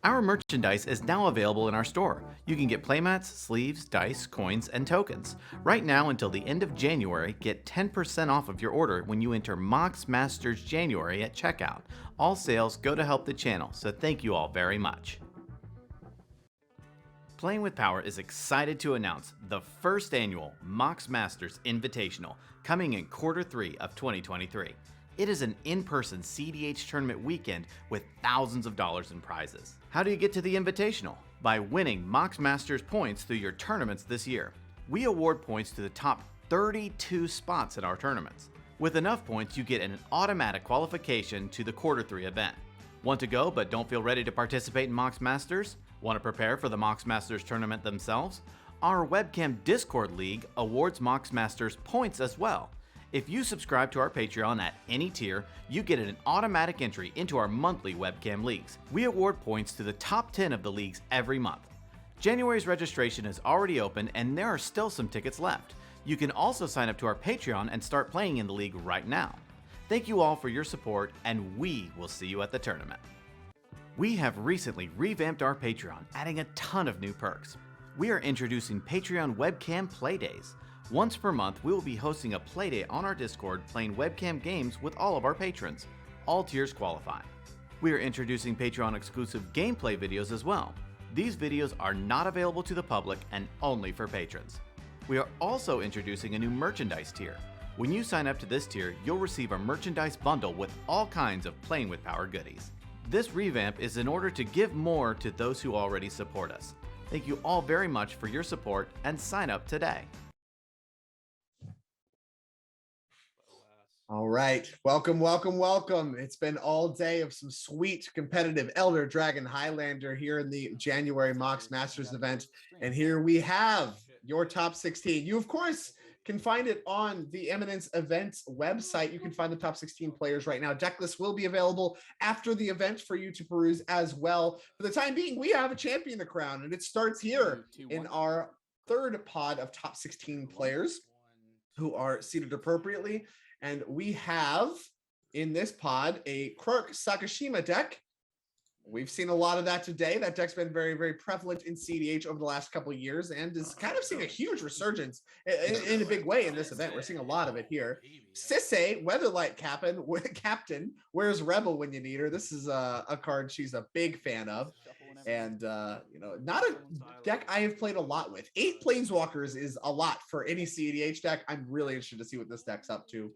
Our merchandise is now available in our store. You can get playmats, sleeves, dice, coins, and tokens. Right now until the end of January, get 10% off of your order when you enter Mox Masters January at checkout. All sales go to help the channel, so thank you all very much. Playing with Power is excited to announce the first annual Mox Masters Invitational coming in Q3 of 2023. It is an in-person cedh tournament weekend with thousands of dollars in prizes. How do you get to the Invitational? By winning Mox Masters points through your tournaments this year. We award points to the top 32 spots in our tournaments. With enough points, you get an automatic qualification to the Q3 event. Want to go but don't feel ready to participate in Mox Masters? Want to prepare for the Mox Masters tournament themselves? Our webcam Discord League awards Mox Masters points as well. If you subscribe to our Patreon at any tier, you get an automatic entry into our monthly webcam leagues. We award points to the top 10 of the leagues every month. January's registration is already open and there are still some tickets left. You can also sign up to our Patreon and start playing in the league right now. Thank you all for your support, and we will see you at the tournament. We have recently revamped our Patreon, adding a ton of new perks. We are introducing Patreon Webcam Playdays. Once per month, we will be hosting a Playday on our Discord playing webcam games with all of our patrons. All tiers qualify. We are introducing Patreon exclusive gameplay videos as well. These videos are not available to the public and only for patrons. We are also introducing a new merchandise tier. When you sign up to this tier, you'll receive a merchandise bundle with all kinds of Playing with Power goodies. This revamp is in order to give more to those who already support us. Thank you all very much for your support and sign up today. All right, welcome, welcome, welcome. It's been all day of some sweet competitive Elder Dragon Highlander here in the January Mox Masters event. And here we have your top 16. You, of course, can find it on the Eminence Events website. You can find the top 16 players right now. Decklists will be available after the event for you to peruse as well. For the time being, we have a champion to crown, and it starts here in our third pod of top 16 players who are seated appropriately. And we have in this pod a Krark Sakashima deck. We've seen a lot of that today. That deck's been very, very prevalent in cedh over the last couple of years and is kind of seeing a huge resurgence in a big way in this event. We're seeing a lot of it here. cedh, Weatherlight Captain, wears Rebel when you need her. This is a card she's a big fan of. And, you know, not a deck I have played a lot with. 8 Planeswalkers is a lot for any cedh deck. I'm really interested to see what this deck's up to.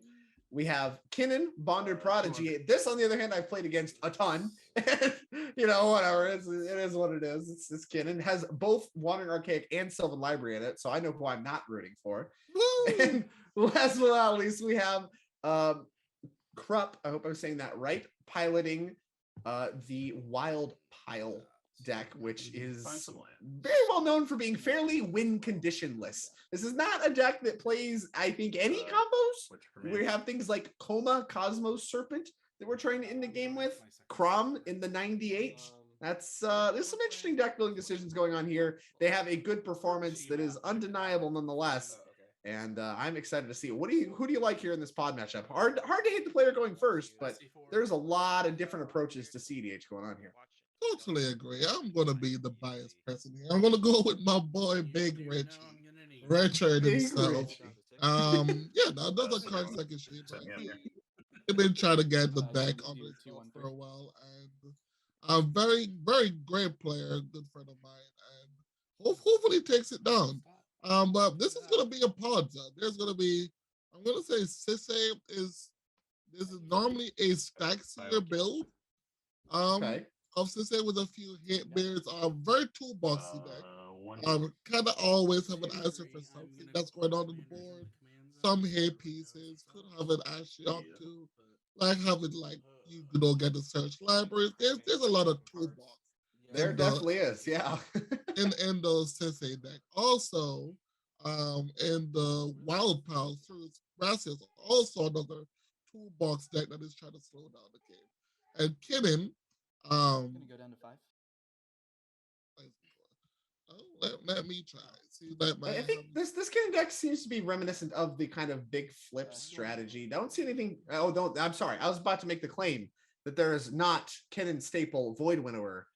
We have Kinnan, Bonded Prodigy. This, on the other hand, I've played against a ton. You know, whatever. It is what it is. It's Kinnan. It has both Wandering Archaic and Sylvan Library in it, so I know who I'm not rooting for. And last but not least, we have Krupp, I hope I'm saying that right, piloting the Wild Pile deck, which is very well known for being fairly win conditionless. This is not a deck that plays, I think, any combos. We have things like Coma, Cosmos, Serpent that we're trying to end the game with. Crom in the 98. That's there's some interesting deck building decisions going on here. They have a good performance that is undeniable nonetheless. And I'm excited to see it. Who do you like here in this pod matchup? Hard to hate the player going first, but there's a lot of different approaches to cedh going on here. Totally agree. I'm gonna be the biased person here. I'm gonna go with my boy Big Richie, Richard himself. Yeah, those are cards I can shoot. He's been trying to get the deck on his own for a while, and a very, very great player, good friend of mine, and hopefully takes it down. But this is gonna be a pod. There's gonna be, I'm gonna say, cedh is normally a stack seer build. Okay. Of cedh with a few hit bears, very toolboxy deck. Kind of always have an answer for something that's going on the board. Some hit pieces, could have an Ashiok too. Like have it like you don't get to search libraries. There's a lot of toolbox. There definitely is, yeah. in those cedh deck. Also, in the Wild Pile through Gracias, also another toolbox deck that is trying to slow down the game. And Kinnan, gonna go down to 5. Let me try. See, I think this kind of deck seems to be reminiscent of the kind of big flip strategy. Don't see anything. Oh, don't. I'm sorry. I was about to make the claim that there is not Kinnan staple Void Winnower,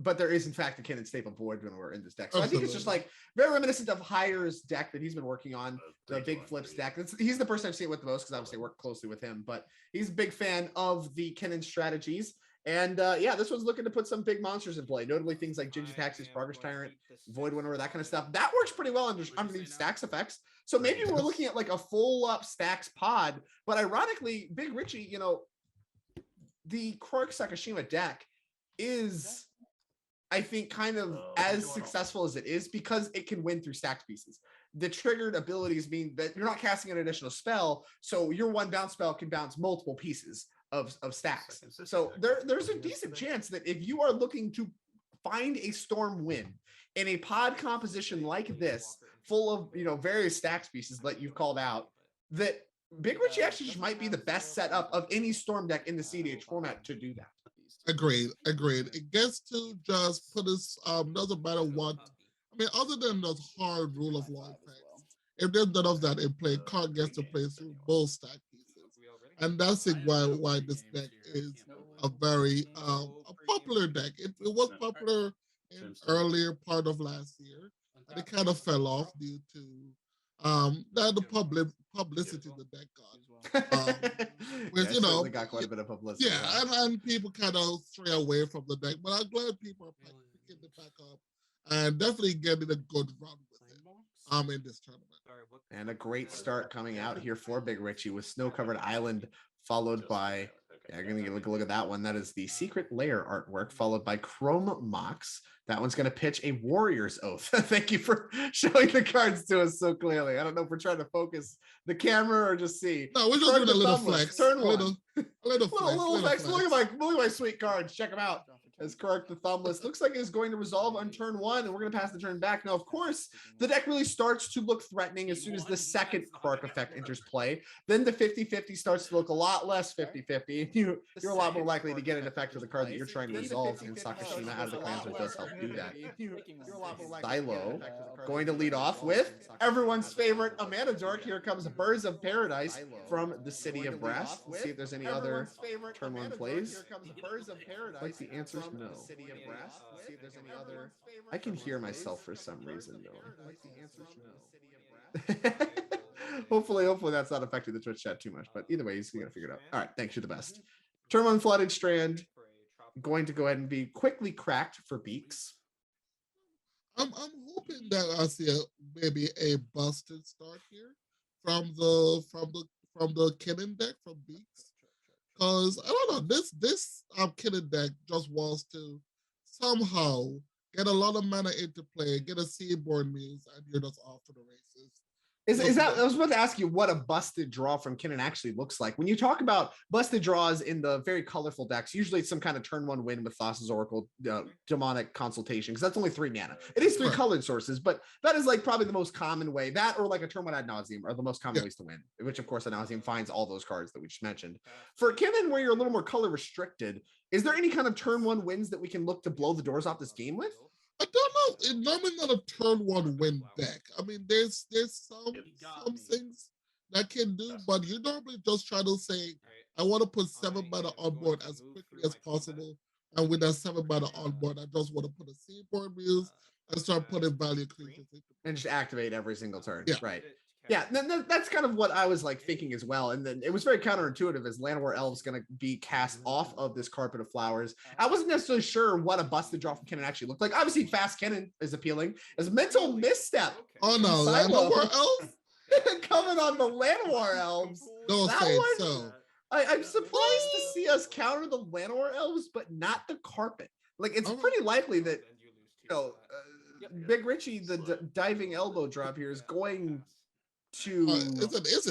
but there is in fact a Kinnan staple Void Winnower in this deck. So Absolutely. I think it's just like very reminiscent of Hire's deck that he's been working on, the Big Flips deck. He's the person I've seen it with the most because obviously I work closely with him, but he's a big fan of the Kinnan strategies. And yeah, this one's looking to put some big monsters in play, notably things like Jin-Gitaxias, Progress Tyrant, Void Winnower, that kind of stuff. That works pretty well underneath Stacks effects. So maybe we're looking at like a full up Stacks pod, but ironically, Big Richie, you know, the Quark Sakashima deck is, I think, kind of as successful as it is because it can win through stacked pieces. The triggered abilities mean that you're not casting an additional spell, so your one bounce spell can bounce multiple pieces of stacks. So there's a decent chance that if you are looking to find a storm win in a pod composition like this, full of, you know, various stacks pieces that you've called out, that Big Richie actually just might be the best setup of any storm deck in the cEDH format to do that. Agreed. It gets to just put us, doesn't matter what, I mean, other than those hard rule of law effects, if there's none of that in play, card gets to play through both stack pieces. And that's why this deck is a very a popular deck. It was popular in earlier part of last year, and it kind of fell off due to the publicity the deck got. With, Yeah, you know, got quite a bit of publicity. Yeah, and people kind of stray away from the deck, but I'm glad people are picking it back up and definitely getting a good run with it in this tournament. And a great start coming out here for Big Richie with Snow Covered Island, followed by, yeah, I'm going to look at that one. That is the Secret Lair artwork, followed by Chrome Mox. That one's going to pitch a Warrior's Oath. Thank you for showing the cards to us so clearly. I don't know if we're trying to focus the camera or just see. No, we're just doing a little flex. Turn one. A little flex. Look at my sweet cards. Check them out. As Kirk the Thumbless looks like it's going to resolve on turn one, and we're going to pass the turn back. Now, of course, the deck really starts to look threatening as soon as the second Quark effect enters play. Then the 50-50 starts to look a lot less 50-50. You're a lot more likely to get an effect with the card that you're trying to resolve, and Sakashima out of the Clansman does help do that. Silo going to lead off with everyone's favorite Amanda Dork. Here comes Birds of Paradise from the City of Brass. Let's see if there's any other turn one plays. Here comes Birds of Paradise. Like the answer's no. City of Brass. Let's see if there's any other. I can hear myself for some reason though. Like the answer's no. Hopefully that's not affecting the Twitch chat too much. But either way, he's gonna figure it out. All right, thanks. You're the best. Turn one Flooded Strand. Going to go ahead and be quickly cracked for Beaks. I'm hoping that I see maybe a busted start here from the Kinnan deck from Beaks. Because I don't know, this Kinnan deck just wants to somehow get a lot of mana into play, get a Seaborn Muse, and you're just off to the races. Is that, I was about to ask you what a busted draw from Kinnan actually looks like. When you talk about busted draws in the very colorful decks, usually it's some kind of turn one win with Thassa's Oracle, Demonic Consultation, because that's only 3 mana. It is 3 colored sources, but that is like probably the most common way. That or like a turn one Ad Nauseam are the most common ways to win, which of course Ad Nauseam finds all those cards that we just mentioned. For Kinnan, where you're a little more color restricted, is there any kind of turn one wins that we can look to blow the doors off this game with? I don't know. It's normally not a turn one win deck. I mean, there's some things that can do, but you normally just try to say, I want to put 7 mana on board as quickly as possible. And with that 7 mana on board, I just want to put a Seaborn Muse and start putting value creatures and just activate every single turn. Yeah. Right. Yeah, that's kind of what I was like thinking as well. And then it was very counterintuitive as Llanowar Elves going to be cast off of this Carpet of Flowers. I wasn't necessarily sure what a busted draw from Kinnan actually looked like. Obviously, Fast Kinnan is appealing. As Mental Misstep. Oh no, Llanowar Elves? Coming on the Llanowar Elves. Don't say it so. I'm surprised to see us counter the Llanowar Elves, but not the Carpet. Like, it's pretty likely that, you know, Big Richie, the diving elbow drop here, is going to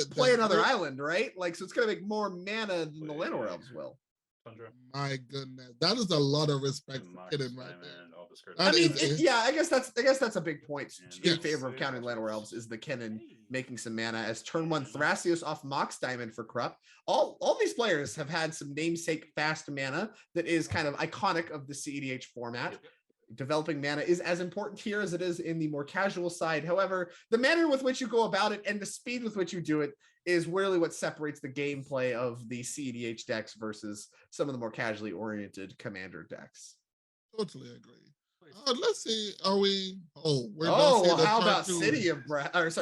play another island, right? Like, so it's gonna make more mana than the Llanowar Elves will. My goodness, that is a lot of respect for Kinnan right there. I mean, I guess that's a big point in favor of countering Llanowar Elves is the Kinnan making some mana as turn one Thrasios off Mox Diamond for Krupp. All these players have had some namesake fast mana that is kind of iconic of the cEDH format. Developing mana is as important here as it is in the more casual side. However, the manner with which you go about it and the speed with which you do it is really what separates the gameplay of the cEDH decks versus some of the more casually oriented commander decks. Totally agree. Let's see. Are we? Oh, we're gonna Oh, see well, the how about cartoon.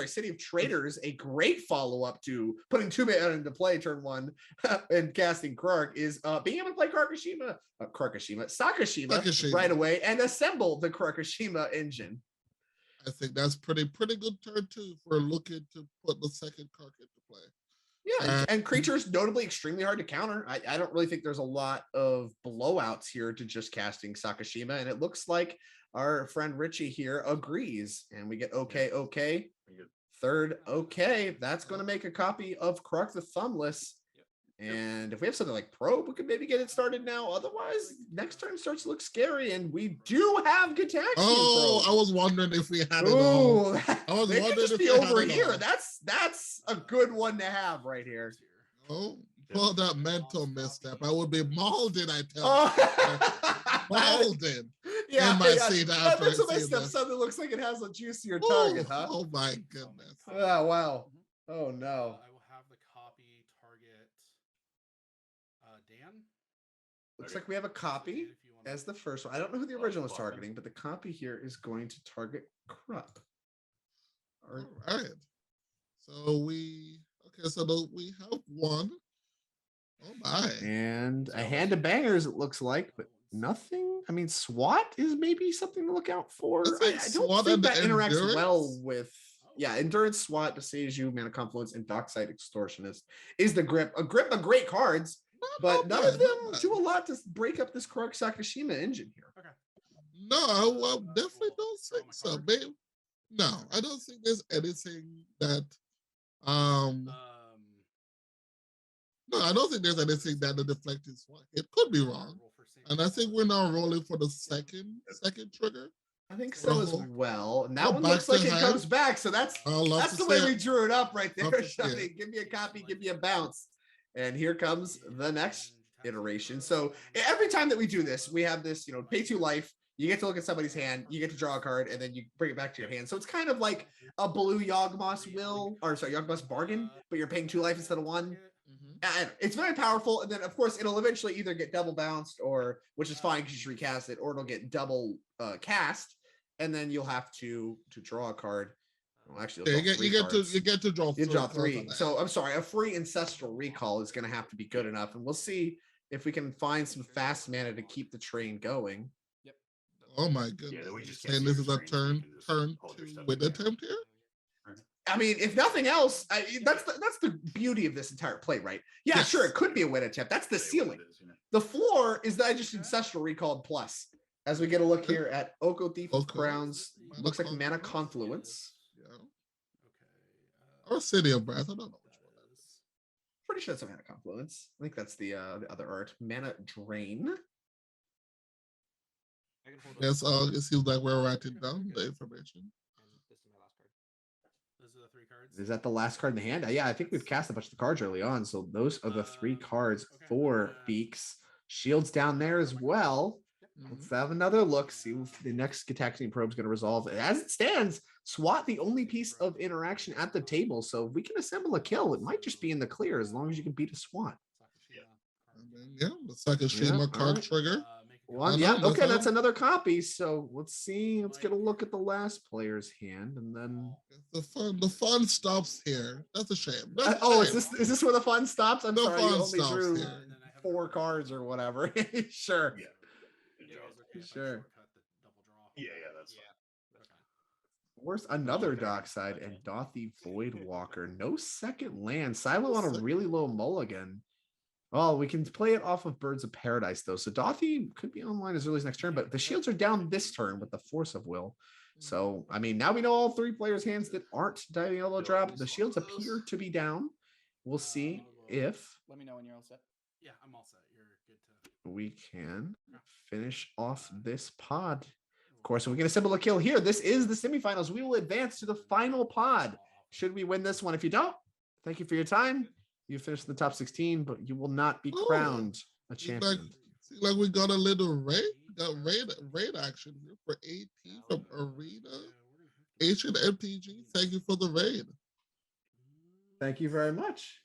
City of Traders? A great follow-up to putting 2-mana into play turn 1 and casting Krark is being able to play Sakashima right away and assemble the Krakashima engine. I think that's pretty good turn 2 for looking to put the second Kark into play. Yeah, and creatures notably extremely hard to counter. I don't really think there's a lot of blowouts here to just casting Sakashima, and it looks like our friend Richie here agrees. And we get okay. Third, okay. That's going to make a copy of Krark the Thumbless. And if we have something like Probe, we could maybe get it started now. Otherwise, next turn starts to look scary, and we do have Gataxian Oh, Probe. I was wondering if we had it all. I was wondering just be over here. That's a good one to have right here. Oh, for that mental misstep, I would be mauled, I tell you. Mauled in my seat after mental misstep. Something looks like it has a juicier target, huh? Oh my goodness. Oh wow. Oh no. I will have the copy target Dan. Looks like we have a copy as the first one. I don't know who the original was targeting, but the copy here is going to target Krupp. All right. So we have one. Oh my. And a hand of bangers, it looks like, but nothing. I mean, SWAT is maybe something to look out for. I don't think that interacts well with Endurance, SWAT, Beseiju, Mana Confluence, and Dockside Extortionist is the grip. A grip of great cards, but none of them do a lot to break up this Krark Sakashima engine here. Okay. No, I definitely don't think so, babe. No, I don't think there's anything that no, I don't think there's anything that the deflecting SWAT. It could be wrong. And I think we're now rolling for the second trigger. I think so as well. And that one looks like it comes back. So that's the way we drew it up right there. Give me a copy, give me a bounce. And here comes the next iteration. So every time that we do this, we have this, pay 2 life. You get to look at somebody's hand, you get to draw a card, and then you bring it back to your hand. So it's kind of like a blue Yawgmoth bargain, but you're paying 2 life instead of 1. It's very powerful, and then of course it'll eventually either get double bounced, or which is fine because you should recast it, or it'll get double cast, and then you'll have to draw a card. Well, actually, you get to draw. You draw 3. So I'm sorry, a free Ancestral Recall is going to have to be good enough, and we'll see if we can find some fast mana to keep the train going. Yep. Oh my goodness! And this is a turn 2 with attempt here. I mean, if nothing else, that's the beauty of this entire play, right? Yeah, yes. Sure, it could be a win attempt. That's the ceiling. The floor is that I just Ancestral Recalled plus. As we get a look here at Oko Thief of Crowns, looks like Mana Confluence. Yeah. Okay. Or City of Brass. I don't know which one that is. Pretty sure it's a Mana Confluence. I think that's the other art. Mana Drain. Yes, it seems like we're writing down the information. Is that the last card in the hand? Yeah, I think we've cast a bunch of the cards early on. So those are the 3 cards for Beaks. Shields down there as well. Let's have another look, see if the next Gataxian Probe is going to resolve. As it stands, SWAT the only piece of interaction at the table. So if we can assemble a kill, it might just be in the clear as long as you can beat a SWAT. Yeah, the Sakashima card trigger. Okay, that's another copy. So let's see. Let's get a look at the last player's hand, and then the fun stops here. That's a shame. Is this where the fun stops? I'm sorry, you only drew 4 cards or whatever. Sure. Sure. That's Where's another Dockside and Dothy Voidwalker? No second land. Silo on a really low mulligan. Well, we can play it off of Birds of Paradise, though. So Dothy could be online as early as next turn, but the shields are down this turn with the Force of Will. So, I mean, now we know all 3 players' hands that aren't Diving Elbow Drop. The shields appear to be down. We'll see if... Let me know when you're all set. Yeah, I'm all set. You're good to... We can finish off this pod. Of course, we're going to assemble a kill here. This is the semifinals. We will advance to the final pod. Should we win this one? If you don't, thank you for your time. You finished in the top 16, but you will not be crowned a champion. Like we got a little raid action here for 18 from Arena. Asian MTG, thank you for the raid. Thank you very much.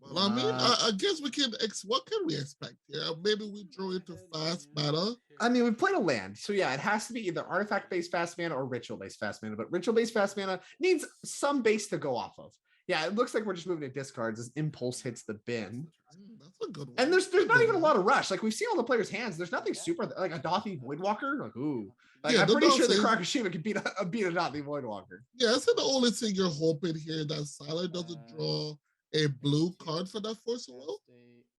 Well, I mean, I guess we can. What can we expect here? Maybe we draw into fast mana. I mean, we've played a land, so yeah, it has to be either artifact-based fast mana or ritual-based fast mana. But ritual-based fast mana needs some base to go off of. Yeah, it looks like we're just moving to discards as impulse hits the bin. That's a good one. And there's not even a lot of rush. Like we've seen all the players' hands. There's nothing super like a Dothy Voidwalker. Like ooh, like I'm pretty sure the Krakashima could beat a Dothy Voidwalker. Yeah, that's the only thing you're hoping here that Silent doesn't draw a blue card for that Force of Will.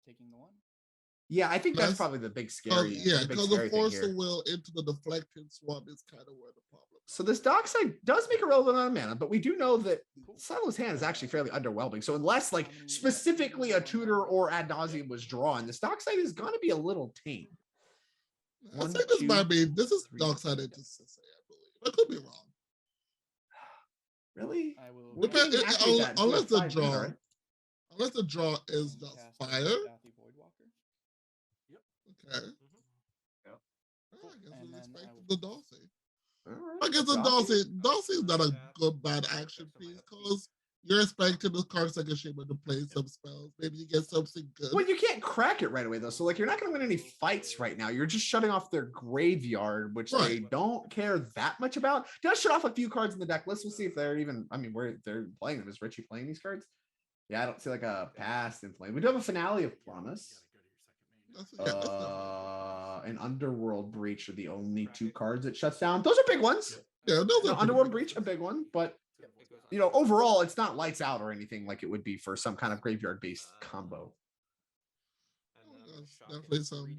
Taking the one. Yeah, I think that's probably the big scary. Yeah, because the Force of Will into the deflecting swamp is kind of where the problem is. So this dockside does make a relevant amount of mana, but we do know that Silo's hand is actually fairly underwhelming. So unless like specifically a tutor or ad nauseum was drawn, this dockside is going to be a little tame. I think this might be, this is dockside into cedh, I believe. I could be wrong. Really? Unless the draw is just fire. Okay. I guess we respect the Dulcie. I guess the Dulcie is not a good bad action piece because you're expecting the card Sakashima to play some spells. Maybe you get something good. Well, you can't crack it right away though. So like you're not going to win any fights right now. You're just shutting off their graveyard, which they don't care that much about. Just shut off a few cards in the deck list. We'll see if they're even. I mean, where they're playing them. Is Richie playing these cards? Yeah, I don't see like a past in play. We do have a Finale of Promise. An Underworld Breach are the only two cards it shuts down. Those are big ones. Yeah, those are Underworld Breach, a big one, but you know, overall, it's not lights out or anything like it would be for some kind of graveyard-based combo. Definitely some.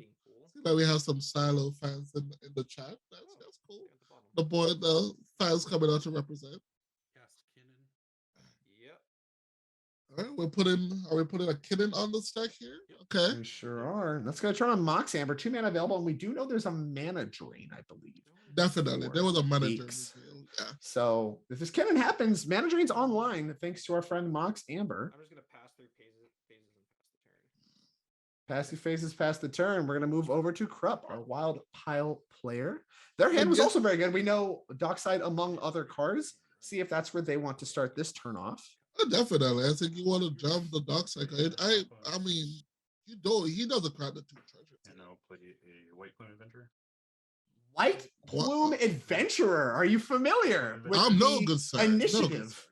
Like we have some Silo fans in the chat. That's cool. The fans coming out to represent. All right, are we putting a Kitten on the stack here? Okay. We sure are. Let's go turn on Mox Amber. 2 mana available, and we do know there's a mana drain, I believe. Definitely. There was a mana drain. Yeah. So if this Kitten happens, mana drain's online, thanks to our friend Mox Amber. I'm just gonna pass through phases and pass through phases past the turn. We're gonna move over to Krupp, our wild pile player. Their hand was also very good. We know Dockside among other cards. See if that's where they want to start this turn off. Definitely. I think you want to jump the Dockside. I mean, he doesn't crack the 2 treasures. And I'll play a White Plume Adventurer. White Plume Adventurer. Are you familiar with I'm no good sir. Initiative?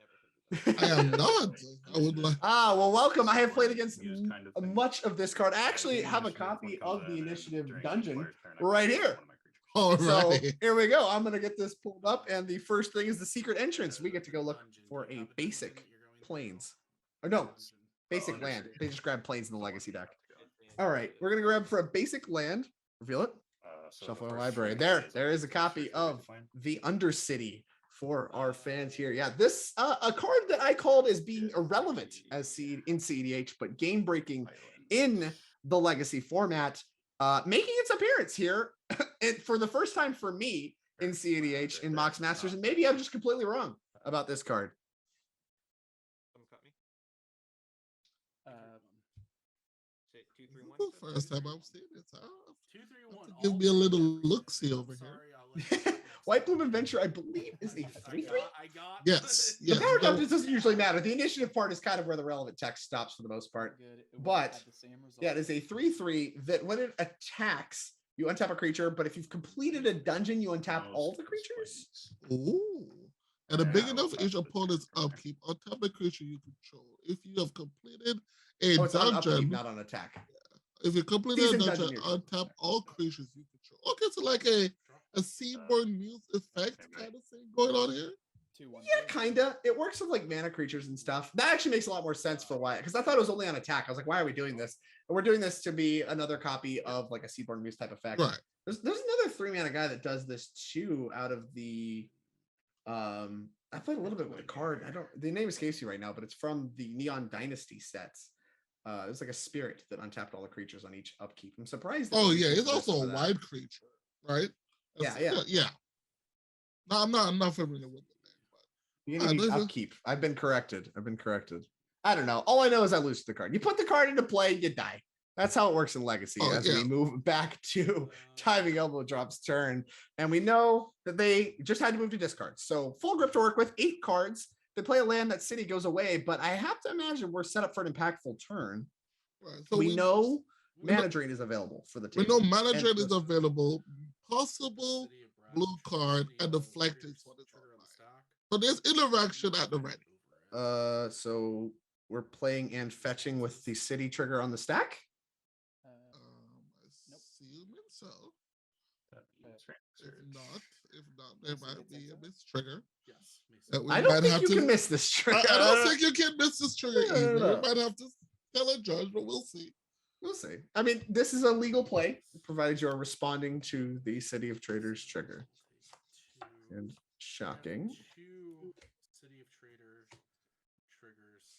No. I am not. I would like. Well, welcome. I have played against much of this card. I actually have a copy of the Initiative Dungeon right here. All right. So here we go. I'm going to get this pulled up. And the first thing is the secret entrance. We get to go look for a basic plains. Or no, basic land. They just grab plains in the legacy deck. All right. We're going to grab for a basic land. Reveal it. Shuffle library. There is a copy of the Undercity for our fans here. Yeah, this a card that I called as being irrelevant as in cedh, but game breaking in the legacy format, making its appearance here for the first time for me in cedh in Mox Masters, and maybe I'm just completely wrong about this card. First time I'm seeing it. 2, 3, 1. Give me a little look-see over here. White Plume Adventure, I believe, is a 3/3. Yes. The power count doesn't usually matter. The initiative part is kind of where the relevant text stops for the most part. But yeah, it is a 3/3 that when it attacks, you untap a creature, but if you've completed a dungeon, you untap all the creatures. Ooh. And a big enough each opponent's upkeep, untap a creature you control. If you have completed a dungeon, upkeep, not on attack. If you complete a dungeon, untap all creatures you control. Okay, so like a Seaborn Muse effect kind of thing going on here. Yeah, kinda. It works with like mana creatures and stuff. That actually makes a lot more sense for why, because I thought it was only on attack. I was like, why are we doing this? And we're doing this to be another copy of like a Seaborn Muse type effect. Right. There's another 3 mana guy that does this too out of the I played a little bit with a card. The name escapes me right now, but it's from the Neon Dynasty sets. It was like a spirit that untapped all the creatures on each upkeep. I'm surprised. Oh yeah, it's also a wide creature, right? Yeah. No, I'm not familiar with the name. But upkeep. I've been corrected. I don't know. All I know is I lose the card. You put the card into play, you die. That's how it works in Legacy. As we move back to Timing Elbow Drop's turn, and we know that they just had to move to discards. So full grip to work with 8 cards. they play a land, that city goes away. But I have to imagine we're set up for an impactful turn. Right. So we know mana drain is available for the we table. know mana drain is available. Possible blue card and deflecting is what it's all about. So there's interaction at the ready. So we're playing and fetching with the city trigger on the stack. Assuming so. If not, there might be a miss trigger. Yes. I don't think you can miss this trigger. I don't think you can miss this trigger either. We might have to tell a judge, but we'll see. We'll see. I mean, this is a legal play, provided you're responding to the City of Traders trigger. And shocking. 2 City of Traders triggers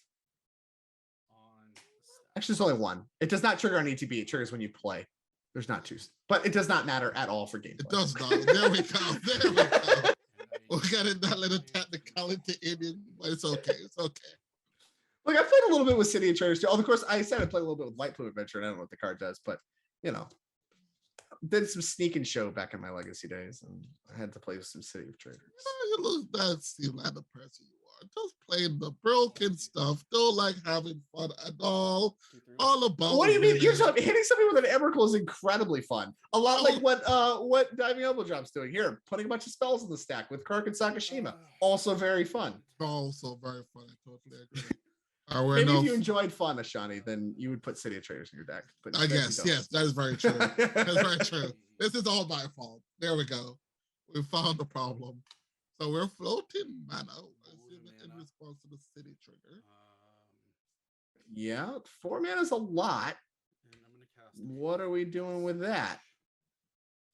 on the stack. Actually, it's only 1. It does not trigger on ETB. It triggers when you play. There's not 2, but it does not matter at all for gameplay. It does not. There we go. There we go. We'll get it that little technicality in it, but it's okay. It's okay. Look, I played a little bit with City of Traders too. Of course, I said I played a little bit with Light Plume Adventure, and I don't know what the card does, but you know, did some sneak and show back in my Legacy days, and I had to play with some City of Traders. You look that seem like the person you are. Just playing the broken stuff. Don't like having fun at all. All about. What do you mean? You're hitting somebody with an Emrakul is incredibly fun. A lot like what Diving Elbow Drop's doing here, putting a bunch of spells in the stack with Kirk and Sakashima. Also very fun. Also very fun. I totally agree. Maybe if you enjoyed fun, Ashani, then you would put City of Traders in your deck. But I guess, yes, that is very true. That's very true. This is all my fault. There we go. We found the problem. So we're floating mana in response to the city trigger. Yeah, 4 mana is a lot. What are we doing with that?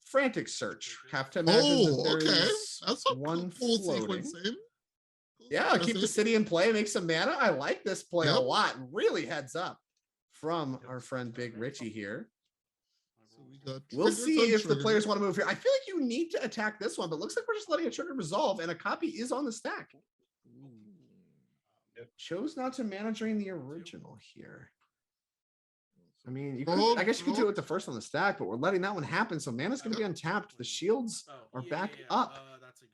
Frantic Search. Have to imagine that there is that's a one cool floating. sequencing. Yeah, keep the city in play, make some mana. I like this play a lot. Really heads up from our friend Big Richie here. We'll see if the players want to move here. I feel like you need to attack this one, but looks like we're just letting a trigger resolve, and a copy is on the stack. Chose not to mana drain the original here. I mean, you could, I guess you could do it with the first on the stack, but we're letting that one happen, so mana's going to be untapped. The shields are back up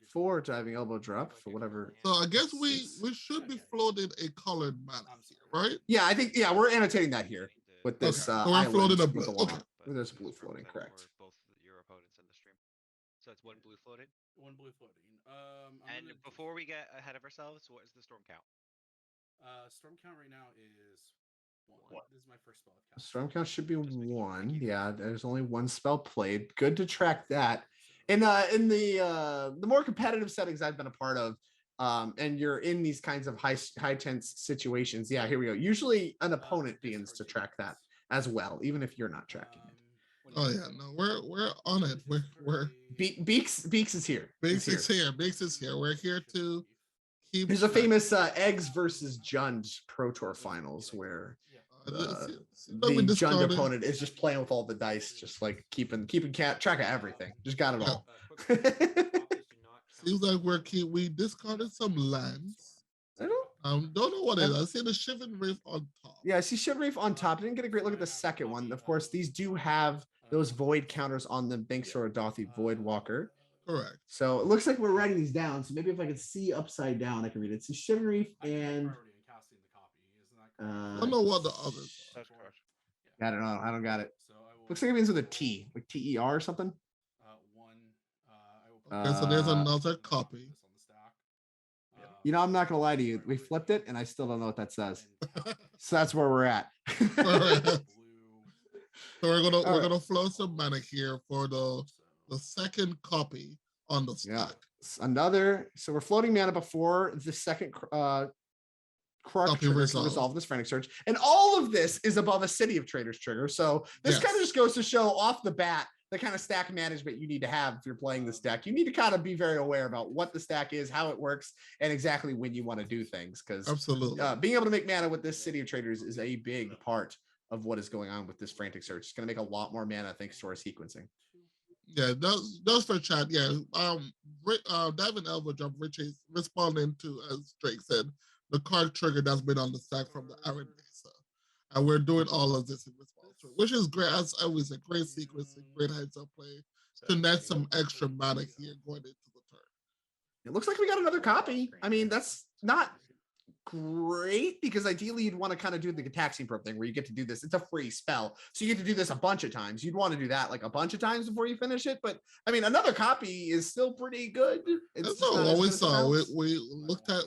for Diving Elbow Drop for whatever. So I guess we should be floating a colored mana here, right? Yeah, I think we're annotating that here with this. So we're floating a blue. Okay. There's blue floating, correct. Both your opponents in the stream. So it's 1 blue floating. 1 blue floating. And before we get ahead of ourselves, what is the storm count? Storm count right now is 1. This is my first spell. Storm count should be 1. Yeah, there's only 1 spell played. Good to track that. In the more competitive settings I've been a part of, and you're in these kinds of high tense situations. Yeah, here we go. Usually an opponent begins to track that as well, even if you're not tracking it. Oh yeah, no, we're on it. We're Beaks is here. Beaks is here. Beaks is here. We're here to keep. There's a famous Eggs versus Jund Pro Tour finals where the Jund opponent is just playing with all the dice, just like keeping track of everything. Just got it all. Seems like we discarded some lands. I don't know what it is. I see the Shivan Reef on top. Yeah, I see Shivan Reef on top. I didn't get a great look at the second one. Of course, these do have those void counters on them, thanks to our Dothy Void Walker. Correct. So it looks like we're writing these down. So maybe if I could see upside down, I can read it. It's Shivan Reef and I don't know what the others are. I don't know. I don't got it. Looks like it means with a T, like TER or something. Okay, so there's another copy. You know, I'm not gonna lie to you. We flipped it, and I still don't know what that says. So that's where we're at. So we're gonna flow some mana here for the second copy on the stack. Yeah, another. So we're floating mana before the second Kruk trigger to resolve this Frantic Search, and all of this is above a City of Traders trigger. So this kind of just goes to show off the bat the kind of stack management you need to have if you're playing this deck. You need to kind of be very aware about what the stack is, how it works, and exactly when you want to do things. Because absolutely, being able to make mana with this City of Traders is a big part of what is going on with this Frantic Search. It's going to make a lot more mana thanks to our sequencing. Yeah, those for chat. Yeah, Diving Elbow Jump, Richie's responding to, as Drake said, the card trigger that's been on the stack from the Iron Mesa. And we're doing all of this in response to it, which is great. As always, a great sequencing, great heads-up play to net some extra mana here going into the turn. It looks like we got another copy. I mean, that's not great because ideally you'd want to kind of do the taxing probe thing where you get to do this. It's a free spell, so you get to do this a bunch of times. You'd want to do that like a bunch of times before you finish it. But I mean, another copy is still pretty good. It's That's just not not what we as good as it saw. sounds. We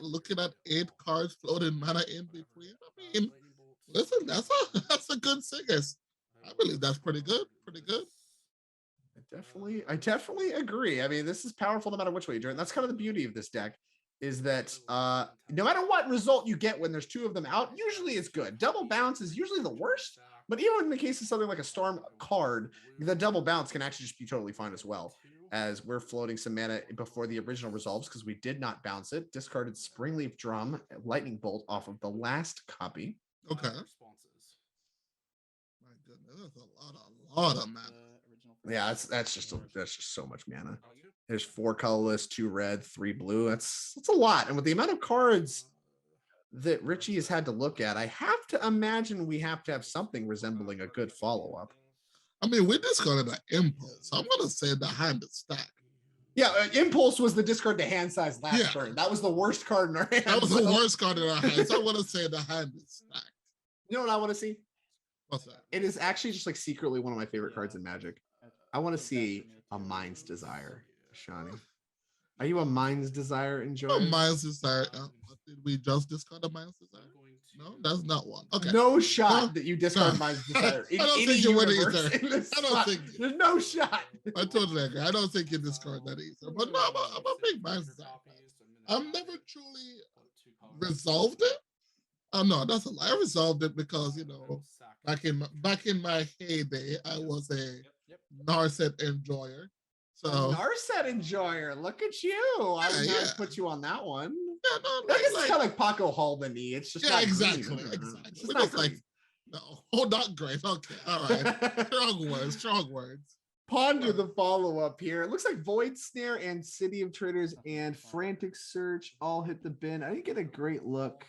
looking at 8 cards floating mana in between. I mean, listen, that's a good Siggers. I believe that's pretty good. Pretty good. I definitely agree. I mean, this is powerful no matter which way you do it. And that's kind of the beauty of this deck is that no matter what result you get when there's 2 of them out, usually it's good. Double bounce is usually the worst, but even in the case of something like a Storm card, the double bounce can actually just be totally fine as well, as we're floating some mana before the original resolves because we did not bounce it. Discarded Springleaf Drum, Lightning Bolt off of the last copy. Okay. My goodness, that's a lot of mana. Yeah, that's just so much mana. There's 4 colorless, 2 red, 3 blue. That's a lot. And with the amount of cards that Richie has had to look at, I have to imagine we have to have something resembling a good follow-up. I mean, we discarded an Impulse. I'm gonna say the hand is stacked. Yeah, Impulse was the discard to hand size last turn. That was the worst card in our hand. That was the worst card in our hand. So I want to say the hand is stacked. You know what I want to see? What's that? It is actually just like secretly one of my favorite cards in Magic. I want to see a Mind's Desire, Shawnee. Are you a Mind's Desire enjoyer? Oh, Mind's Desire. Did we just discard a Mind's Desire? No, that's not one. Okay. No shot that you discard Mind's Desire. I don't think you would either. I don't think there's no shot. I totally agree. I don't think you discard that either. But no, I'm a big Mind's Desire. I've never truly resolved it. Oh no, that's a lie. I resolved it because back in my heyday, I was a Narset enjoyer. So Narset enjoyer, look at you. I would not put you on that one. Yeah, no, I guess it's kind of like Paco Halbany. It's just not exactly. Green. It's We not just like not great. Okay, all right. Strong words. Ponder the follow-up here. It looks like Void Snare and City of Traders and Frantic Search all hit the bin. I didn't get a great look.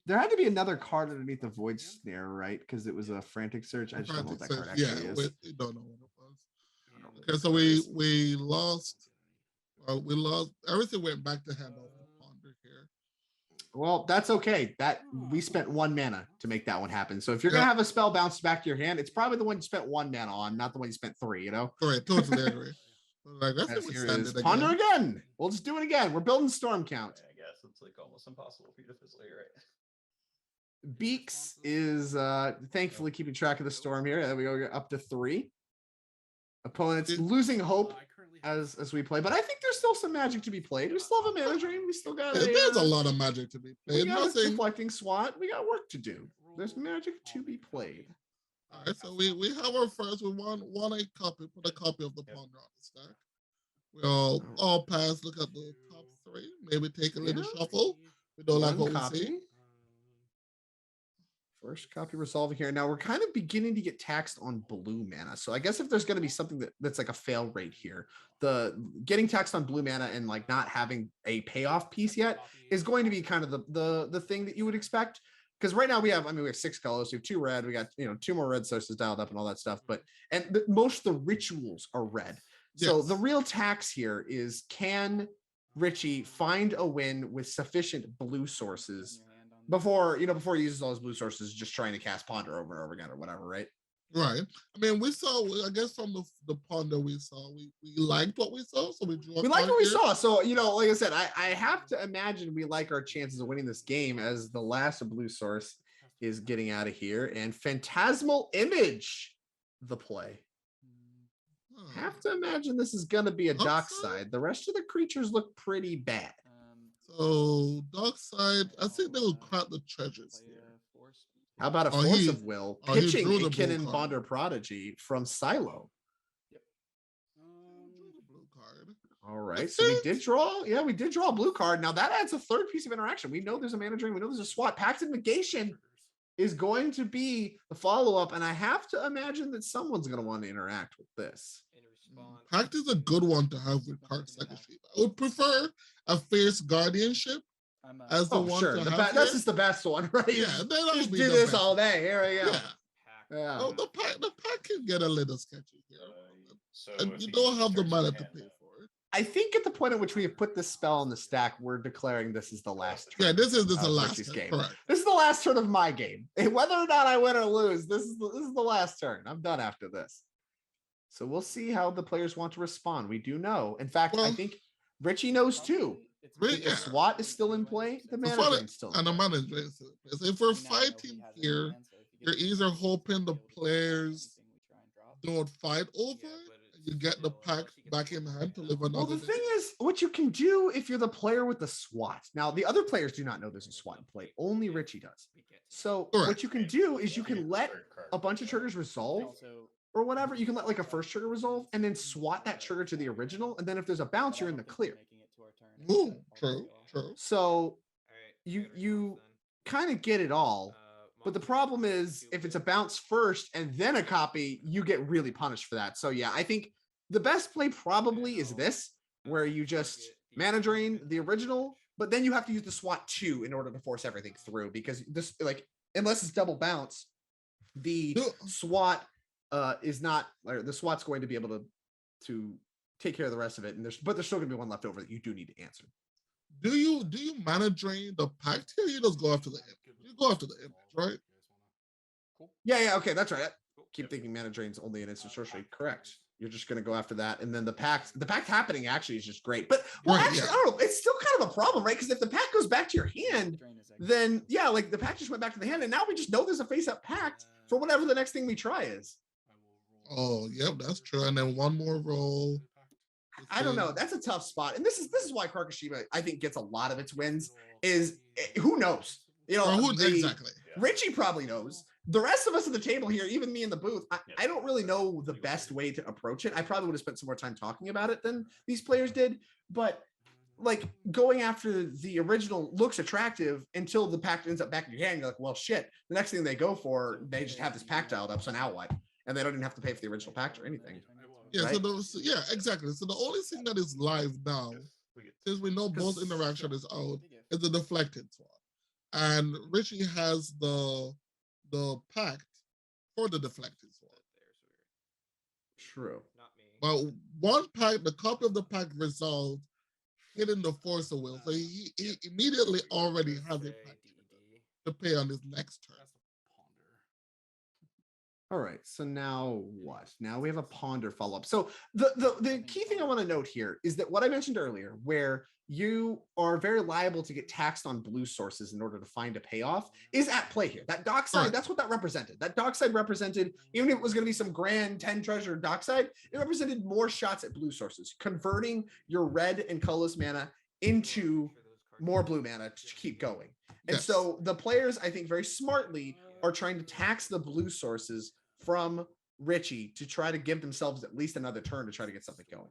There had to be another card underneath the Void Snare, right? Because it was a Frantic Search. I just don't know what that card actually is. We don't know what it was. Okay, so we lost. We lost. Everything went back to hand off the Ponder here. Well, that's okay. That we spent 1 mana to make that one happen. So if you're gonna have a spell bounce back to your hand, it's probably the one you spent 1 mana on, not the one you spent 3. Correct. Totally agree. Like, here is Ponder again. We'll just do it again. We're building Storm Count. I guess it's like almost impossible for you to physically right. Beaks is thankfully keeping track of the storm here. There we go, up to 3. Opponents losing hope as we play, but I think there's still some Magic to be played. We still have a mana drain. We still got there's a lot of Magic to be played. We got a deflecting SWAT. We got work to do. There's Magic to be played. All right, so we have our first. We want a copy. Put a copy of the Ponder on the stack. We all pass. Look at the top 3. Maybe take a little shuffle. We don't like what we see. First copy resolving here. Now we're kind of beginning to get taxed on blue mana. So I guess if there's going to be something that's like a fail rate here, the getting taxed on blue mana and like not having a payoff piece yet is going to be kind of the thing that you would expect. Because right now we have 6 colors, we have 2 red, we got 2 more red sources dialed up and all that stuff. But most of the rituals are red. Yes. So the real tax here is, can Richie find a win with sufficient blue sources before he uses all his blue sources, just trying to cast Ponder over and over again or whatever, right? Right. I mean, we saw, I guess from the Ponder we saw, we liked what we saw, so we drew. We liked what we saw. So, like I said, I have to imagine we like our chances of winning this game as the last blue source is getting out of here. And Phantasmal Image, the play. Have to imagine this is going to be a dockside. The rest of the creatures look pretty bad. So Dockside, I think they will crack the treasures here. How about a Force of Will pitching a Kinnan Bonder Prodigy from Silo? All right, so we did draw. Yeah, we did draw a blue card. Now that adds a 3rd piece of interaction. We know there's a mana drain. We know there's a SWAT. Paxton Negation is going to be the follow-up, and I have to imagine that someone's going to want to interact with this. Pact is a good one to have with cards like a sheep. I would prefer a Fierce Guardianship as the one to have. That's just the best one, right? Yeah, just do this best. All day. Here we go. Yeah. Oh, the pack can get a little sketchy here. And you don't have the money to pay for it. I think at the point at which we have put this spell on the stack, we're declaring this is the last turn. Yeah, this is the of last Richie's turn, game. correct. This is the last turn of my game. Whether or not I win or lose, this is the last turn. I'm done after this. So we'll see how the players want to respond. We do know. In fact, I think Richie knows too. The SWAT is still in play. The mana drain is still in play. And the mana drain is still in play. If we're fighting here, you're either hoping the players don't fight over it, and you get the pack back in hand to live another. Well, the thing is, what you can do if you're the player with the SWAT. Now, the other players do not know there's a SWAT in play. Only Richie does. So what you can do is you can let a bunch of triggers resolve or whatever. You can let like a first trigger resolve and then SWAT that trigger to the original. And then if there's a bounce, you're in the clear. Ooh, true. So you kind of get it all. But the problem is if it's a bounce first and then a copy, you get really punished for that. So yeah, I think the best play probably is this, where you just mana drain the original, but then you have to use the SWAT 2 in order to force everything through, because this, like, unless it's double bounce, the SWAT is not, or the SWAT's going to be able to take care of the rest of it. And there's still gonna be one left over that you do need to answer. Do you mana drain the pact here? You just go after the image. You go after the image, right? Yeah, okay, that's right. Keep thinking mana drain's only an instant sorcery. Correct. You're just gonna go after that, and then the pact happening actually is just great. But actually, I don't know. It's still kind of a problem, right? Because if the pact goes back to your hand, then yeah, like the pact just went back to the hand, and now we just know there's a face-up pact for whatever the next thing we try is. Oh, yep, that's true. And then one more roll. I don't know. That's a tough spot, and this is why Karkashima, I think, gets a lot of its wins. Is who knows? You know, exactly. Richie probably knows. The rest of us at the table here, even me in the booth, I don't really know the best way to approach it. I probably would have spent some more time talking about it than these players did. But like going after the original looks attractive until the pact ends up back in your hand. You're like, well, shit. The next thing they go for, they just have this pact dialed up. So now what? And they don't even have to pay for the original pact or anything. Yeah, right? yeah, exactly. So the only thing that is live now, since we know both interaction is out, is the deflected swap. And Richie has the pact for the deflected swap. True. But one pact, the copy of the pact resolved, hitting the force of will. So he immediately already has a pact to pay on his next turn. All right, so now what? Now we have a ponder follow-up. So the key thing I want to note here is that what I mentioned earlier, where you are very liable to get taxed on blue sources in order to find a payoff, is at play here. That dockside, that's what that represented. That dockside represented, even if it was going to be some grand 10 treasure dockside, it represented more shots at blue sources, converting your red and colorless mana into more blue mana to keep going. And so the players, I think, very smartly are trying to tax the blue sources from Richie to try to give themselves at least another turn to try to get something going.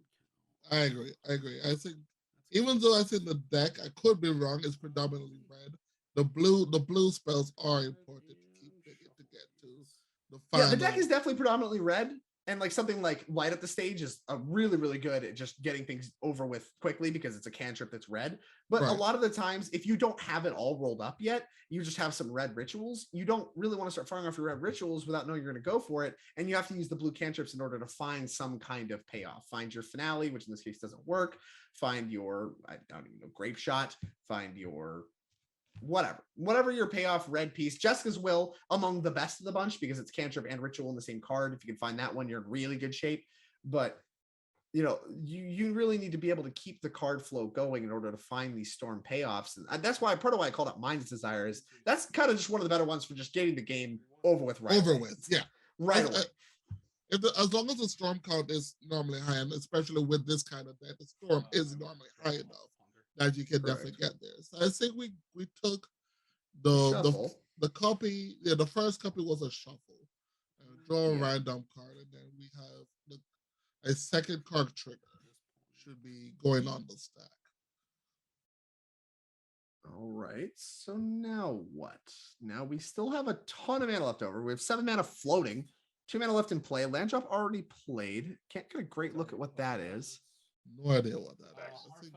I agree. I think, even though I think the deck, I could be wrong, is predominantly red. The blue spells are important to keep to get to the final. Yeah, the deck is definitely predominantly red. And like something like Light Up the Stage is really, really good at just getting things over with quickly because it's a cantrip that's red. But a lot of the times, if you don't have it all rolled up yet, you just have some red rituals. You don't really want to start firing off your red rituals without knowing you're going to go for it. And you have to use the blue cantrips in order to find some kind of payoff. Find your finale, which in this case doesn't work. Find your, I don't even know, grape shot. Find your whatever your payoff red piece. Jessica's Will among the best of the bunch because it's cantrip and ritual in the same card. If you can find that one, you're in really good shape. But you know, you really need to be able to keep the card flow going in order to find these storm payoffs. And that's why part of why I call it Mind's Desire is that's kind of just one of the better ones for just getting the game over with right away. Right away. As long as the storm count is normally high, and especially with this kind of deck, the storm is normally high enough that you can definitely get there. So I think we took the copy. Yeah, the first copy was a shuffle. Draw a random card, and then we have a second card trigger should be going on the stack. All right. So now what? Now we still have a ton of mana left over. We have 7 mana floating, 2 mana left in play. Land drop already played. Can't get a great look at what that is. No idea what that is.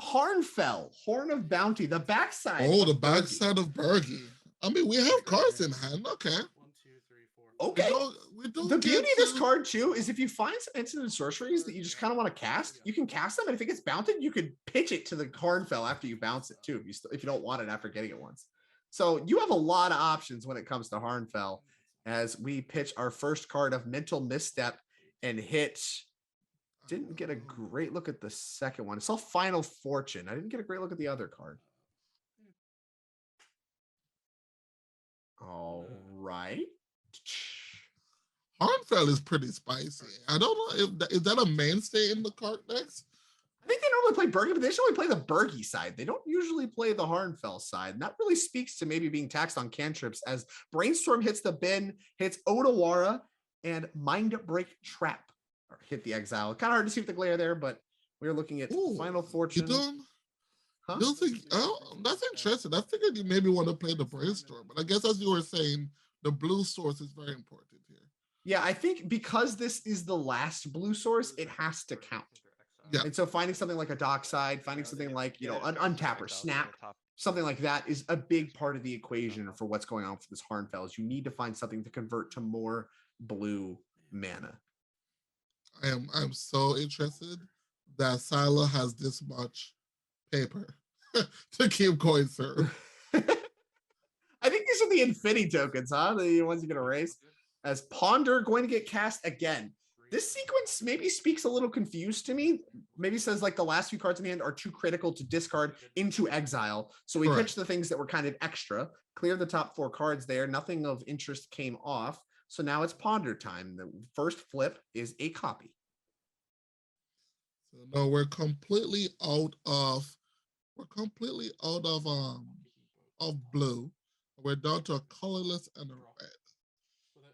Harnfell, Horn of Bounty, the backside. Oh, the backside of Bergie. I mean, we have cards in hand. Okay. Okay. We don't The beauty of this to... card too is if you find some instant and sorceries that you just kind of want to cast, you can cast them, and if it gets bounted, you could pitch it to the Harnfell after you bounce it too. If you don't want it after getting it once. So you have a lot of options when it comes to Harnfell. As we pitch our first card of Mental Misstep and hit. Didn't get a great look at the second one. I saw Final Fortune. I didn't get a great look at the other card. All right. Harnfell is pretty spicy. I don't know if is that a mainstay in the card decks. I think they normally play Bergie, but they usually play the Bergie side. They don't usually play the Harnfell side. And that really speaks to maybe being taxed on cantrips as Brainstorm hits the bin, hits Odawara, and Mind Break Trap. Or hit the exile. Kind of hard to see with the glare there, but we're looking at Final Fortune. You don't think? Oh, that's interesting. I figured you maybe want to play the Brainstorm, but I guess as you were saying, the blue source is very important here. Yeah, I think because this is the last blue source, it has to count. Yeah. And so finding something like a Dockside, finding something like, an Untap or Snap, something like that is a big part of the equation for what's going on for this Harnfell. Is you need to find something to convert to more blue mana. I'm so interested that Sila has this much paper to keep going through. I think these are the Infinity tokens, huh? The ones you can erase. As Ponder going to get cast again. This sequence maybe speaks a little confused to me. Maybe says like the last few cards in the hand are too critical to discard into exile. So we pitched the things that were kind of extra. Clear the top 4 cards there. Nothing of interest came off. So now it's Ponder time. The first flip is a copy. So no, we're completely out of blue. We're down to a colorless and a red.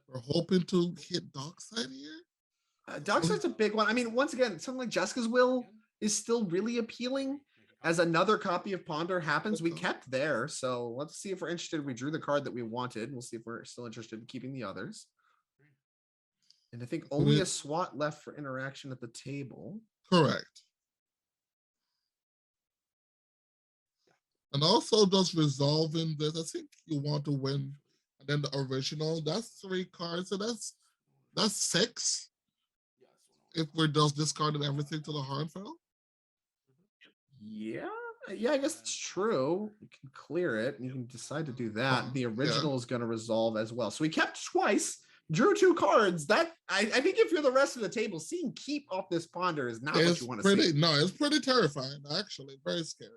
We're hoping to hit Dockside here. Dockside's a big one. I mean, once again, something like Jessica's Will is still really appealing. As another copy of Ponder happens, we kept there. So let's see if we're interested. We drew the card that we wanted. We'll see if we're still interested in keeping the others. And I think only a SWAT left for interaction at the table. Correct. And also just resolving this, I think you want to win. And then the original, that's 3 cards. So that's 6. If we're just discarding everything to the Harnfell. Yeah, I guess it's true. You can clear it and you can decide to do that. The original is going to resolve as well. So we kept twice, drew 2 cards. That I think if you're the rest of the table, seeing keep off this Ponder is not what you want to see. No, it's pretty terrifying, actually. Very scary.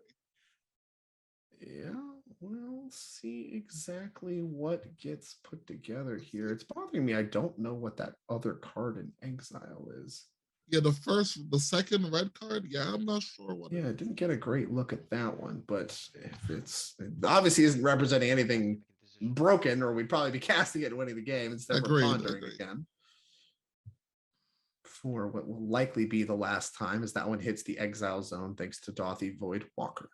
Yeah, we'll see exactly what gets put together here. It's bothering me. I don't know what that other card in exile is. Yeah, the second red card. Yeah, I'm not sure what. Yeah, I didn't get a great look at that one, but if it obviously isn't representing anything broken, or we'd probably be casting it and winning the game instead of pondering again. For what will likely be the last time, as that one hits the exile zone thanks to Dothy Void Walker.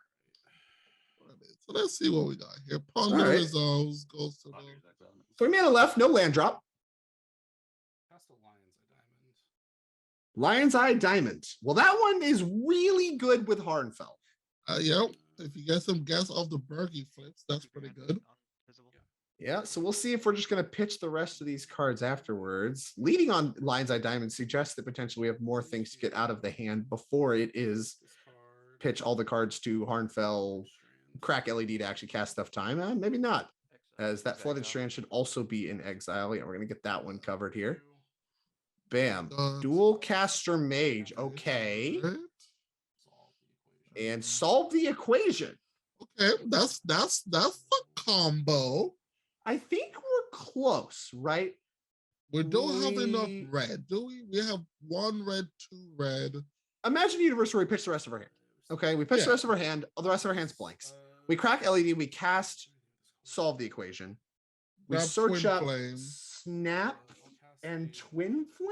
So let's see what we got here. Ponder resolves, goes to the 3 mana left, no land drop. Lion's Eye Diamond. Well, that one is really good with Harnfell. Yeah, if you get some guess off the Bergie flips, that's pretty good. Yeah, so we'll see if we're just going to pitch the rest of these cards afterwards. Leading on Lion's Eye Diamond suggests that potentially we have more things to get out of the hand before it is pitch all the cards to Harnfell, crack LED to actually cast stuff time. Maybe not, as that Flooded Strand should also be in exile. Yeah, we're going to get that one covered here. Bam. Dual Caster Mage. Okay. And solve the equation. Okay, that's a combo. I think we're close, right? We don't have enough red, do we? We have 1 red, 2 red. Imagine a universe where we pitch the rest of our hand. Okay, we pitch the rest of our hand. The rest of our hand's blanks. We crack LED. We cast solve the equation. We search up Snap and Twin Flame.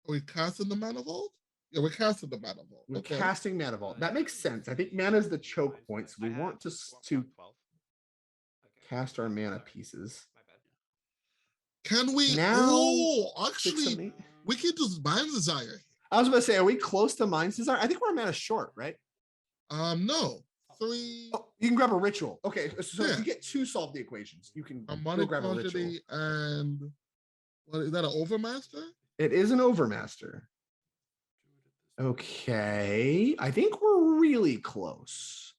Are we casting the Mana Vault? Yeah, we're casting the Mana Vault. We're casting Mana Vault. That makes sense. I think mana is the choke point, so we want to cast our mana pieces. Can we now? Actually, we can just Mind's Desire. I was about to say, are we close to Mind's Desire? I think we're a mana short, right? No. 3. Oh, You can grab a ritual. Okay, so if Yeah. you get 2 solve the equations, you can go Harmonic grab a ritual. quantity and what is that? An overmaster? It is an overmaster. Okay, I think we're really close.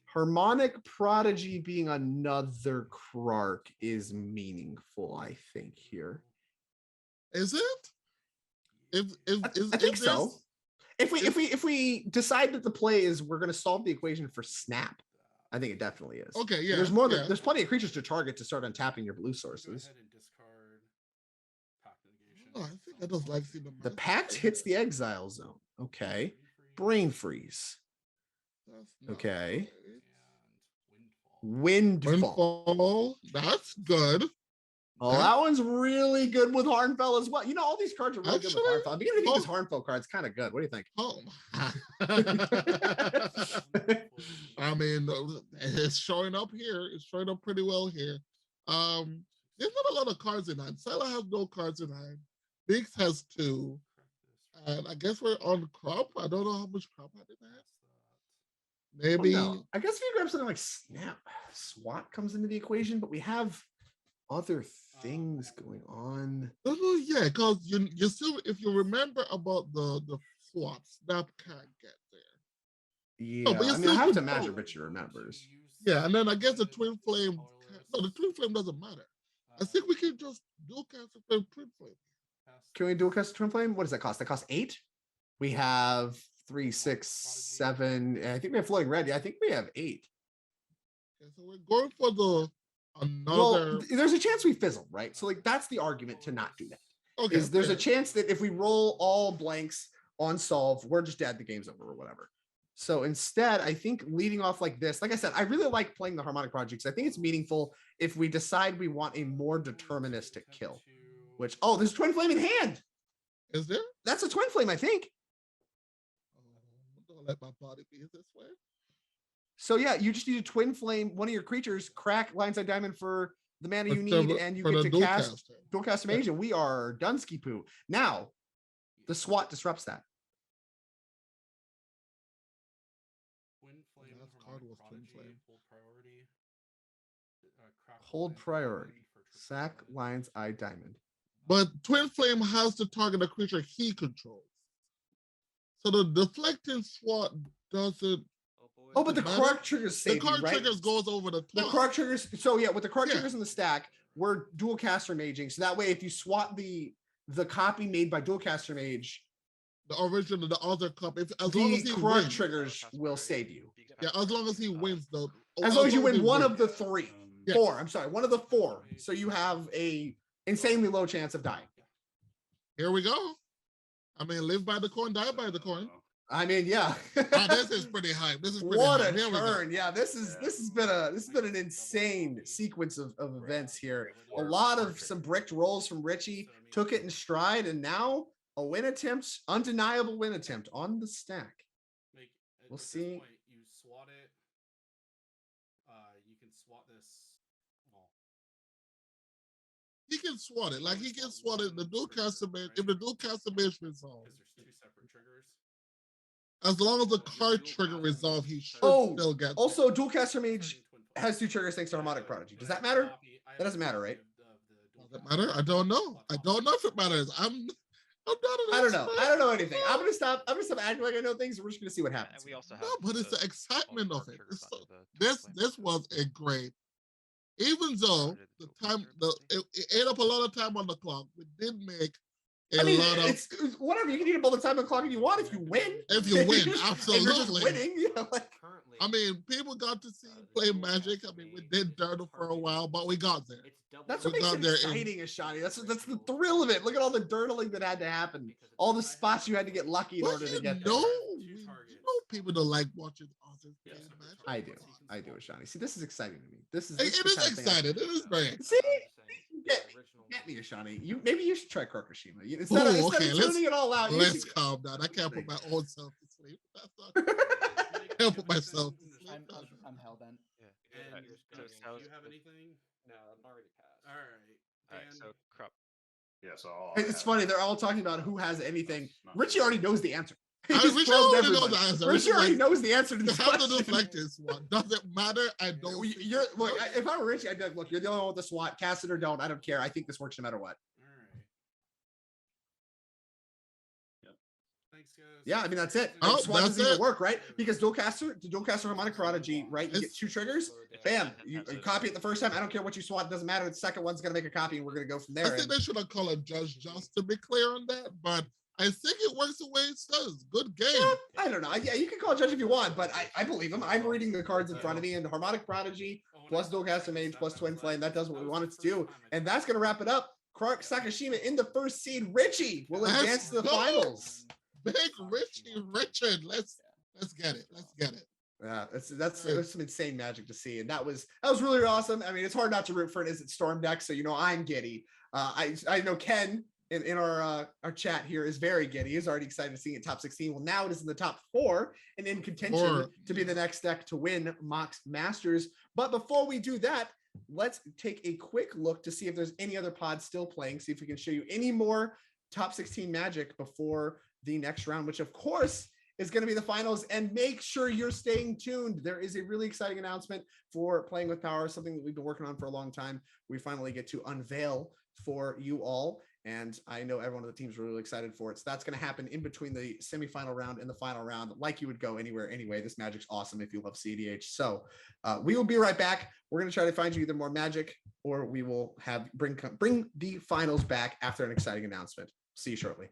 Harmonic prodigy being another Krark is meaningful, I think here. Is it? I think so. If we decide that the play is we're going to solve the equation for snap, I think it definitely is. Okay, yeah. There's more than there's plenty of creatures to target to start untapping your blue sources. Go ahead and discard pact negation. Oh, I think I just like seeing The pact hits the exile zone. Okay. Brain freeze. Okay. Windfall. Windfall. That's good. Well, that one's really good with Harnfell as well. You know, all these cards are really good with Harnfell. I'm beginning to think this Harnfell card's kind of good. What do you think? Oh. I mean, it's showing up here. It's showing up pretty well here. There's not a lot of cards in hand. Sela has no cards in hand. Biggs has 2. And I guess we're on crop. I don't know how much crop I did have. Maybe. I guess if you grab something like Snap, SWAT comes into the equation, but we have other things going on. Oh, yeah, because you still, if you remember about the SWAT, Snap can't get there. Yeah, but I mean, I have to imagine Richard remembers. Yeah, and then I guess the Twin Flame. No, the Twin Flame doesn't matter. I think we can just dual cast the Twin Flame. Can we dual cast Twin Flame? What does that cost? That costs 8. We have 3, 6, 7. I think we have floating red. Yeah, I think we have 8. Okay, so we're going for the another. Well, there's a chance we fizzle, right? So like that's the argument to not do that. Okay, there's a chance that if we roll all blanks on solve, we're just dead. The game's over or whatever. So instead, I think leading off like this, like I said, I really like playing the Harmonic Projects. I think it's meaningful if we decide we want a more deterministic kill. Which, oh, there's a Twin Flame in hand. Is there? That's a Twin Flame, I think. Don't let my body be this way. So yeah, you just need a Twin Flame, one of your creatures, crack Lionside Diamond for the mana you need, and you get to cast Dual Caster Mage, and we are Dunsky Poo. Now, the SWAT disrupts that. Card was Twin Flame. Hold priority. Sack Lion's Eye Diamond. But Twin Flame has to target a creature he controls. So the deflecting SWAT doesn't. Oh, but the Krark triggers save the Krark you, right? triggers goes over the top. The Krark triggers. So yeah, with the Krark triggers in the stack, we're Dual Caster Maging. So that way, if you swap the copy made by Dual Caster Mage, the original, the other copy, as long as the Krark triggers will save you. Yeah, as long as he wins the. As long as you win one of the 3, 4. I'm sorry, one of the 4. So you have a insanely low chance of dying. Here we go. I mean, live by the coin, die by the coin. I mean, yeah. This is pretty hype. This is pretty what hype. a turn! Yeah, this has been an insane sequence of events here. A lot of some bricked rolls from Richie, took it in stride, and now a win attempt, undeniable win attempt on the stack. We'll see. You swat it. You can swat this. He can swat it. Like he can swat it. The Dual Caster Mage, if the Dual Caster Mage resolves. There's 2 separate triggers. As long as the card trigger resolve, he should still get. Also, Dual Caster Mage has 2 triggers thanks to Harmonic Prodigy. Does that matter? That doesn't matter, right? Does it matter? I don't know. I don't know if it matters. I don't know. I don't know anything. I'm gonna stop acting like I know things. We're just gonna see what happens. We also have but it's the excitement of it. This was a great. Even though the time, it ate up a lot of time on the clock, we did make a lot of. It's whatever. You can eat up all the time on the clock if you want. If you win, absolutely. If you're just winning, yeah. I mean, people got to see you play Magic. I mean, we did Dirtle for a while, but we got there. That's what makes it exciting, Ashani. That's the thrill of it. Look at all the dirtling that had to happen. All the spots you had to get lucky in order to get there. You know, people don't like watching others play Magic. I do, Ashani. See, this is exciting to me. It is exciting. It is great. See, get me, Ashani. Maybe you should try Krokushima. Instead of tuning it all out. Let's calm down. I can't put my own self to sleep. I can't put myself to sleep. I'm hellbent. Yeah. And do you have anything? No, I'm already passed. All right. So crop. Yeah, so it's funny. They're all talking about who has anything. Richie already knows the answer. He's Richie probed already knows everybody. the answer. For Richie's sure, he like, knows the answer to You this have to question. deflect this one. Does it matter? I don't. think You're it look. does. If I were Richie, I'd be like, look, you're the only one with the SWAT. Cast it or don't. I don't care. I think this works no matter what. All right. Yep. Thanks, guys. Yeah, I mean that's it. Oh, SWAT that's doesn't even it. work, right? Because the dual caster harmonic prodigy, right? You get It's- 2 triggers. Bam! You copy it the first time. I don't care what you SWAT. It doesn't matter. The second one's gonna make a copy, and we're gonna go from I there. think they should have called a judge just to be clear on that, but I think it works the way it says. Good game. I don't know. Yeah, you can call a judge if you want, but I believe him. I'm reading the cards in front of me, and harmonic prodigy plus dual caster mage plus twin flame. That does what we want it to do, and that's gonna wrap it up. Clark Sakashima in the first seed. Richie will Let's advance to the go. finals. Big Richie Richard. Let's get it. Let's get it. Yeah, that's some insane magic to see, and that was really awesome. I mean, it's hard not to root for an Is It Storm deck, so I'm giddy. I know Ken in our chat here is very giddy. He's already excited to see it in top 16. Well, now it is in the top 4 and in contention to be the next deck to win Mox Masters. But before we do that, let's take a quick look to see if there's any other pods still playing. See if we can show you any more top 16 magic before the next round, which of course is going to be the finals. And make sure you're staying tuned. There is a really exciting announcement for Playing with Power, something that we've been working on for a long time. We finally get to unveil for you all. And I know everyone on the team is really excited for it. So that's going to happen in between the semifinal round and the final round, like you would go anywhere anyway. This magic's awesome if you love cedh. So we will be right back. We're going to try to find you either more magic, or we will bring the finals back after an exciting announcement. See you shortly.